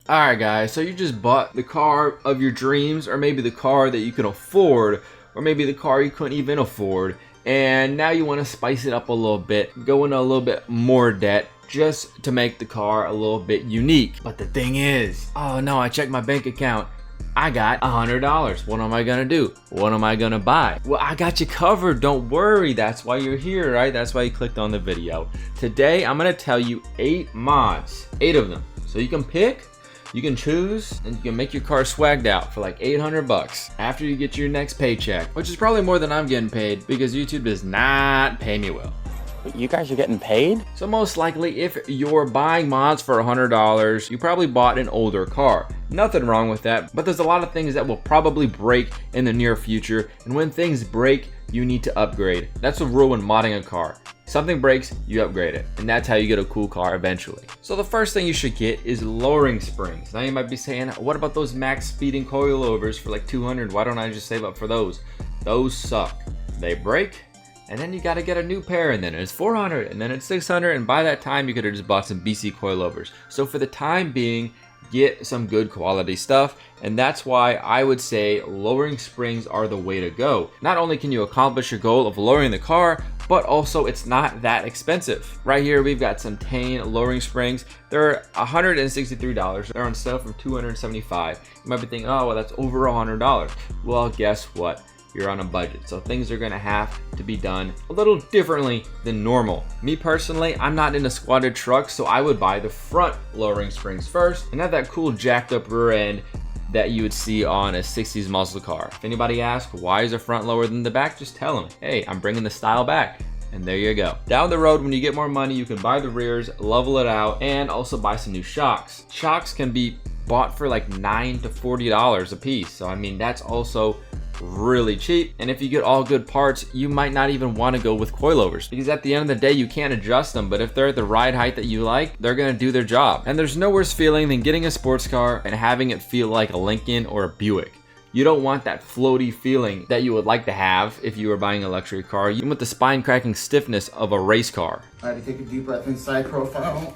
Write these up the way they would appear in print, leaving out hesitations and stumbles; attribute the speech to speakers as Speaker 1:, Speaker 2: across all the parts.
Speaker 1: Alright guys, so you just bought the car of your dreams, or maybe the car that you can afford, or maybe the car you couldn't even afford, and now you want to spice it up a little bit, go into a little bit more debt just to make the car a little bit unique. But the thing is, oh no, I checked my bank account, I got $100. What am I gonna do? What am I gonna buy? Well, I got you covered, don't worry. That's why you're here, right? That's why you clicked on the video. Today I'm gonna tell you 8 mods, 8 of them, so you can pick, you can choose, and you can make your car swagged out for like 800 bucks after you get your next paycheck, which is probably more than I'm getting paid because YouTube does not pay me well.
Speaker 2: You guys are getting paid?
Speaker 1: So most likely, if you're buying mods for $100, you probably bought an older car. Nothing wrong with that, but there's a lot of things that will probably break in the near future, and when things break, you need to upgrade. That's the rule when modding a car. Something breaks, you upgrade it, and that's how you get a cool car eventually. So the first thing you should get is lowering springs. Now you might be saying, what about those max speeding coilovers for like 200? Why don't I just save up for those? Those suck. They break, and then you gotta get a new pair, and then it's 400, and then it's 600, and by that time you could have just bought some BC coilovers. So for the time being, get some good quality stuff, and that's why I would say lowering springs are the way to go. Not only can you accomplish your goal of lowering the car, but also it's not that expensive. Right here we've got some Tane lowering springs. They're $163. They're on sale for $275. You might be thinking, oh well, that's over $100. Well, guess what? You're on a budget, so things are gonna have to be done a little differently than normal. Me personally, I'm not into squatted trucks, so I would buy the front lowering springs first and have that cool jacked up rear end that you would see on a 60s muscle car. If anybody asks why is the front lower than the back, just tell them, hey, I'm bringing the style back. And there you go. Down the road, when you get more money, you can buy the rears, level it out, and also buy some new shocks. Shocks can be bought for like $9 to $40 a piece, so I mean that's also really cheap. And if you get all good parts, you might not even want to go with coilovers, because at the end of the day you can't adjust them, but if they're at the ride height that you like, they're gonna do their job. And there's no worse feeling than getting a sports car and having it feel like a Lincoln or a Buick. You don't want that floaty feeling that you would like to have if you were buying a luxury car. You want the spine cracking stiffness of a race car.
Speaker 3: I had to take a deep breath inside profile.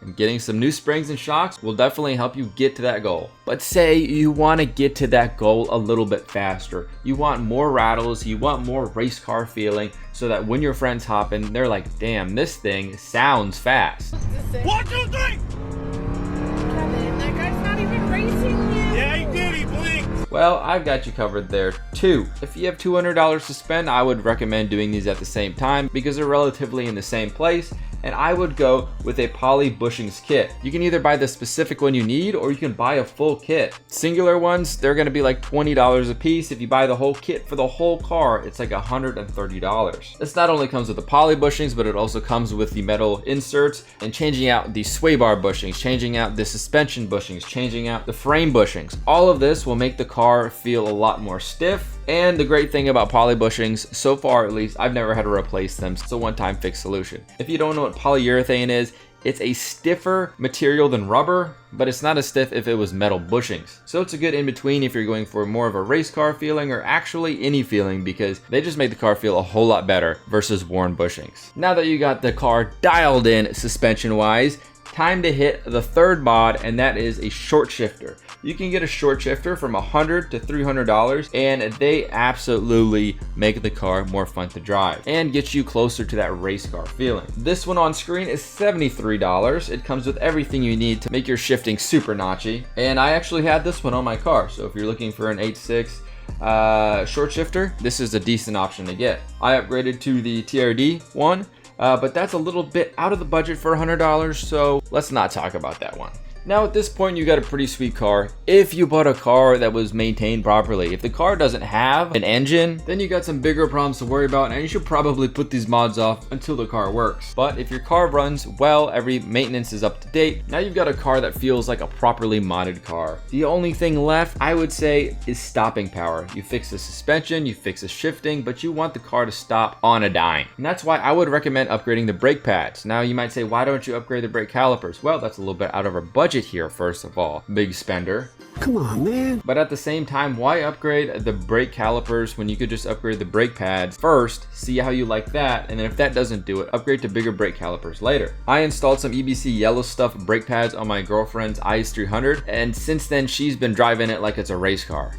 Speaker 1: And getting some new springs and shocks will definitely help you get to that goal. But say you want to get to that goal a little bit faster. You want more rattles, you want more race car feeling, so that when your friends hop in, they're like, damn, this thing sounds fast.
Speaker 4: 1, 2, 3!
Speaker 5: Kevin, that guy's not even racing you.
Speaker 4: Yeah, he did, he blinked.
Speaker 1: Well, I've got you covered there too. If you have $200 to spend, I would recommend doing these at the same time because they're relatively in the same place, and I would go with a poly bushings kit. You can either buy the specific one you need, or you can buy a full kit. Singular ones, they're gonna be like $20 a piece. If you buy the whole kit for the whole car, it's like $130. This not only comes with the poly bushings, but it also comes with the metal inserts, and changing out the sway bar bushings, changing out the suspension bushings, changing out the frame bushings. All of this will make the car feel a lot more stiff. And the great thing about poly bushings, so far at least, I've never had to replace them. It's a one-time fix solution. If you don't know what polyurethane is, it's a stiffer material than rubber, but it's not as stiff if it was metal bushings. So it's a good in-between if you're going for more of a race car feeling, or actually any feeling, because they just make the car feel a whole lot better versus worn bushings. Now that you got the car dialed in suspension-wise, time to hit the third mod, and that is a short shifter. You can get a short shifter from $100 to $300, and they absolutely make the car more fun to drive and get you closer to that race car feeling. This one on screen is $73. It comes with everything you need to make your shifting super notchy, and I actually had this one on my car, so if you're looking for an 8.6 short shifter, this is a decent option to get. I upgraded to the TRD one, but that's a little bit out of the budget for $100, so let's not talk about that one. Now at this point, you got a pretty sweet car if you bought a car that was maintained properly. If the car doesn't have an engine, then you got some bigger problems to worry about, and you should probably put these mods off until the car works. But if your car runs well, every maintenance is up to date, now you've got a car that feels like a properly modded car. The only thing left, I would say, is stopping power. You fix the suspension, you fix the shifting, but you want the car to stop on a dime. And that's why I would recommend upgrading the brake pads. Now you might say, why don't you upgrade the brake calipers? Well, that's a little bit out of our budget, budget here, first of all. Big spender.
Speaker 6: Come on, man.
Speaker 1: But at the same time, why upgrade the brake calipers when you could just upgrade the brake pads first, see how you like that, and then if that doesn't do it, upgrade to bigger brake calipers later. I installed some EBC yellow stuff brake pads on my girlfriend's IS300, and since then she's been driving it like it's a race car.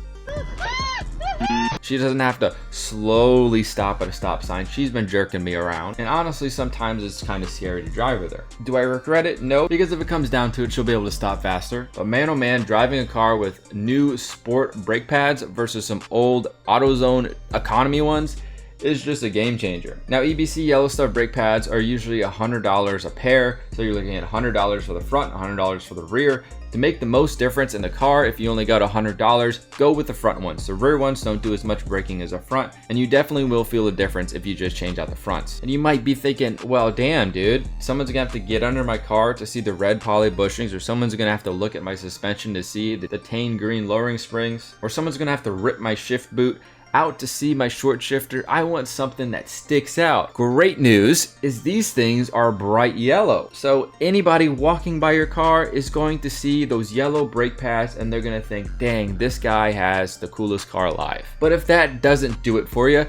Speaker 1: She doesn't have to slowly stop at a stop sign. She's been jerking me around. And honestly, sometimes it's kind of scary to drive with her. Do I regret it? No, because if it comes down to it, she'll be able to stop faster. But man, oh man, driving a car with new sport brake pads versus some old AutoZone economy ones is just a game changer. Now, EBC yellow stuff brake pads are usually $100 a pair. So you're looking at $100 for the front, $100 for the rear. To make the most difference in the car, if you only got $100, go with the front ones. The rear ones don't do as much braking as the front, and you definitely will feel a difference if you just change out the fronts. And you might be thinking, well, damn, dude, someone's gonna have to get under my car to see the red poly bushings, or someone's gonna have to look at my suspension to see the tane green lowering springs, or someone's gonna have to rip my shift boot out to see my short shifter. I want something that sticks out. Great news is these things are bright yellow. So anybody walking by your car is going to see those yellow brake pads and they're gonna think, dang, this guy has the coolest car alive. But if that doesn't do it for you,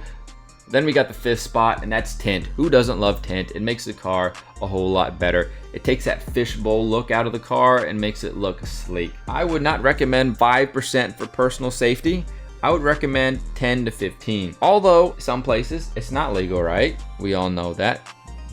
Speaker 1: then we got the fifth spot, and that's tint. Who doesn't love tint? It makes the car a whole lot better. It takes that fishbowl look out of the car and makes it look sleek. I would not recommend 5% for personal safety. I would recommend 10 to 15. Although some places it's not legal, right? We all know that.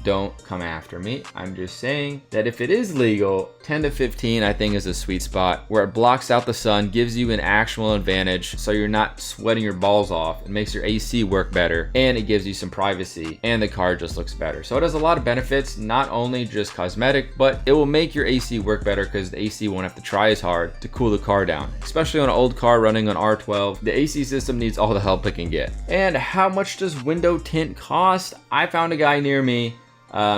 Speaker 1: Don't come after me. I'm just saying that if it is legal, 10 to 15 I think is a sweet spot where it blocks out the sun, gives you an actual advantage so you're not sweating your balls off. It makes your AC work better, and it gives you some privacy, and the car just looks better. So it has a lot of benefits, not only just cosmetic, but it will make your AC work better because the AC won't have to try as hard to cool the car down. Especially on an old car running on R12, the AC system needs all the help it can get. And how much does window tint cost? I found a guy near me.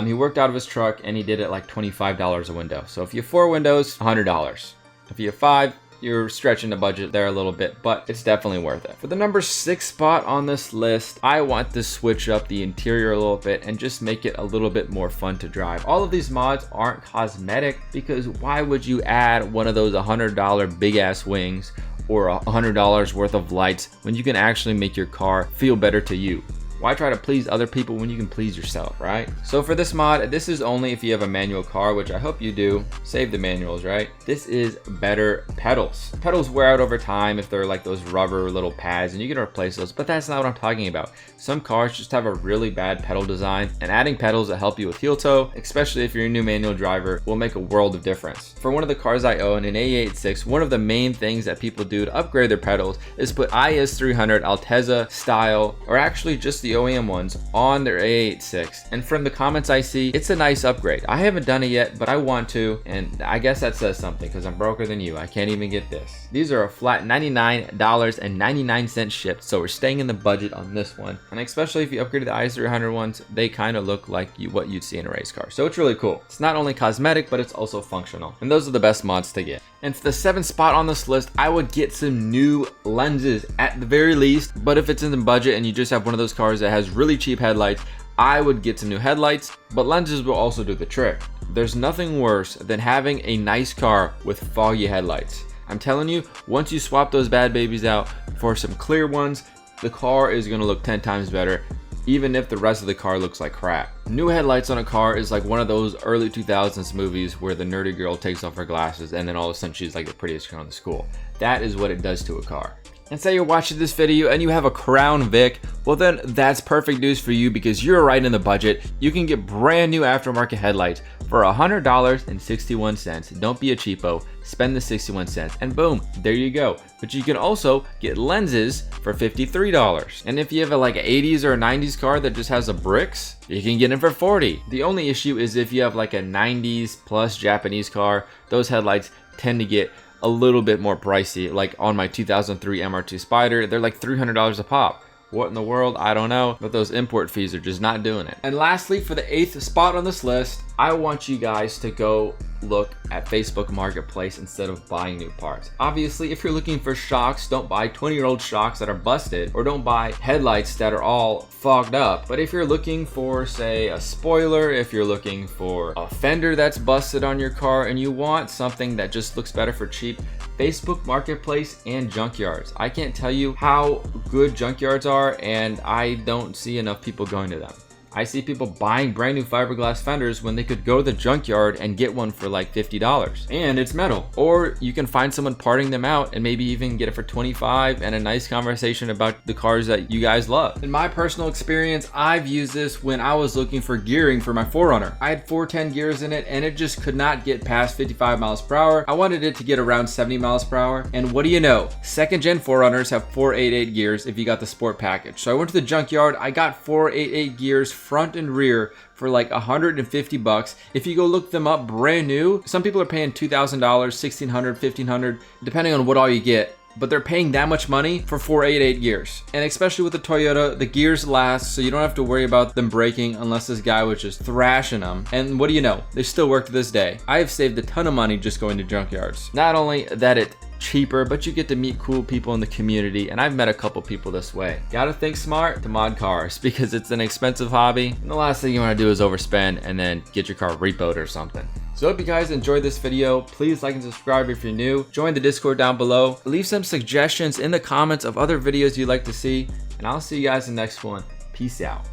Speaker 1: He worked out of his truck and he did it like $25 a window. So if you have 4 windows, $100. If you have 5, you're stretching the budget there a little bit, but it's definitely worth it. For the number 6 spot on this list, I want to switch up the interior a little bit and just make it a little bit more fun to drive. All of these mods aren't cosmetic because why would you add one of those $100 big ass wings or $100 worth of lights when you can actually make your car feel better to you? Why try to please other people when you can please yourself, right? So for this mod, this is only if you have a manual car, which I hope you do. Save the manuals, right? This is better pedals. Pedals wear out over time if they're like those rubber little pads, and you can replace those, but that's not what I'm talking about. Some cars just have a really bad pedal design, and adding pedals that help you with heel toe, especially if you're a new manual driver, will make a world of difference. For one of the cars I own, an A86, one of the main things that people do to upgrade their pedals is put IS300 Altezza style, or actually just the OEM ones, on their A86. And from the comments I see, it's a nice upgrade. I haven't done it yet, but I want to, and I guess that says something because I'm broker than you. I can't even get this. These are a flat $99.99 shipped, so we're staying in the budget on this one. And especially if you upgrade the IS300 ones, they kind of look like what you'd see in a race car. So it's really cool. It's not only cosmetic, but it's also functional. And those are the best mods to get. And for the 7th spot on this list, I would get some new lenses at the very least. But if it's in the budget and you just have one of those cars that has really cheap headlights, I would get some new headlights, but lenses will also do the trick. There's nothing worse than having a nice car with foggy headlights. I'm telling you, once you swap those bad babies out for some clear ones, the car is gonna look 10 times better, even if the rest of the car looks like crap. New headlights on a car is like one of those early 2000s movies where the nerdy girl takes off her glasses and then all of a sudden she's like the prettiest girl in the school. That is what it does to a car. And say you're watching this video and you have a Crown Vic, well then that's perfect news for you because you're right in the budget. You can get brand new aftermarket headlights for $100.61. Don't be a cheapo, spend the 61 cents and boom, there you go. But you can also get lenses for $53. And if you have a like 80s or a 90s car that just has a bricks, you can get them for $40. The only issue is if you have like a 90s plus Japanese car, those headlights tend to get a little bit more pricey. Like on my 2003 MR2 Spider, they're like $300 a pop. What in the world? I don't know, but those import fees are just not doing it. And lastly, for the 8th spot on this list, I want you guys to go look at Facebook Marketplace instead of buying new parts. Obviously, if you're looking for shocks, don't buy 20-year-old shocks that are busted, or don't buy headlights that are all fogged up. But if you're looking for, say, a spoiler, if you're looking for a fender that's busted on your car and you want something that just looks better for cheap, Facebook Marketplace and junkyards. I can't tell you how good junkyards are, and I don't see enough people going to them. I see people buying brand new fiberglass fenders when they could go to the junkyard and get one for like $50, and it's metal. Or you can find someone parting them out and maybe even get it for $25 and a nice conversation about the cars that you guys love. In my personal experience, I've used this when I was looking for gearing for my 4Runner. I had 410 gears in it and it just could not get past 55 miles per hour. I wanted it to get around 70 miles per hour. And what do you know? Second gen 4Runners have 488 gears if you got the sport package. So I went to the junkyard, I got 488 gears front and rear for like $150. If you go look them up brand new, some people are paying $2,000, $1,600, $1,500, depending on what all you get. But they're paying that much money for 488 gears. And especially with the Toyota, the gears last, so you don't have to worry about them breaking unless this guy was just thrashing them. And what do you know? They still work to this day. I have saved a ton of money just going to junkyards. Not only that it's cheaper, but you get to meet cool people in the community, and I've met a couple people this way. Gotta think smart to mod cars because it's an expensive hobby, and the last thing you want to do is overspend and then get your car repoed or something. So I hope you guys enjoyed this video. Please like and subscribe if you're new. Join the Discord down below. Leave some suggestions in the comments of other videos you'd like to see, and I'll see you guys in the next one. Peace out.